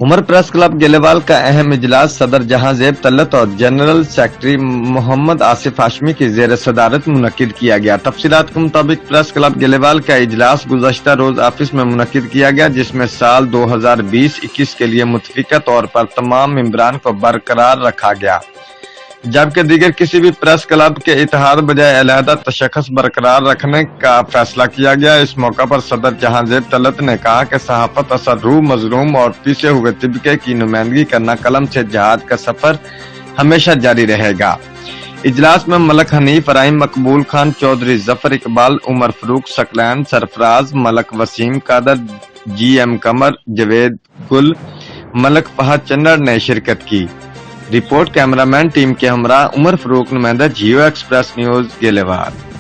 عمر press club گلیوال کا اہم اجلاس صدر جہاں زیب طلعت اور جنرل سیکرٹری محمد آصف ہاشمی کی زیر صدارت منعقد کیا گیا۔ تفصیلات کے مطابق پریس کلب گلیوال کا اجلاس گزشتہ روز آفس میں منعقد کیا گیا، جس میں سال 2020-21 کے لیے متفقہ طور پر تمام ممبران کو برقرار رکھا گیا، جبکہ دیگر کسی بھی پریس کلب کے اتحاد بجائے علیحدہ تشخص برقرار رکھنے کا فیصلہ کیا گیا۔ اس موقع پر صدر جہاں زیب طلعت نے کہا کہ صحافت اثر روح مظلوم اور پیچھے ہوئے طبقے کی نمائندگی کرنا قلم سے جہاد کا سفر ہمیشہ جاری رہے گا۔ اجلاس میں ملک حنیف، رحیم مقبول خان چودھری، ظفر اقبال، عمر فاروق ثقلین، سرفراز، ملک وسیم قادر، جی ایم قمر، جاوید گل، ملک فہد چنر نے شرکت کی۔ رپورٹ کیمرہ مین ٹیم کے ہمراہ عمر فاروق، نمائندہ جیو ایکسپریس نیوز گلیوال۔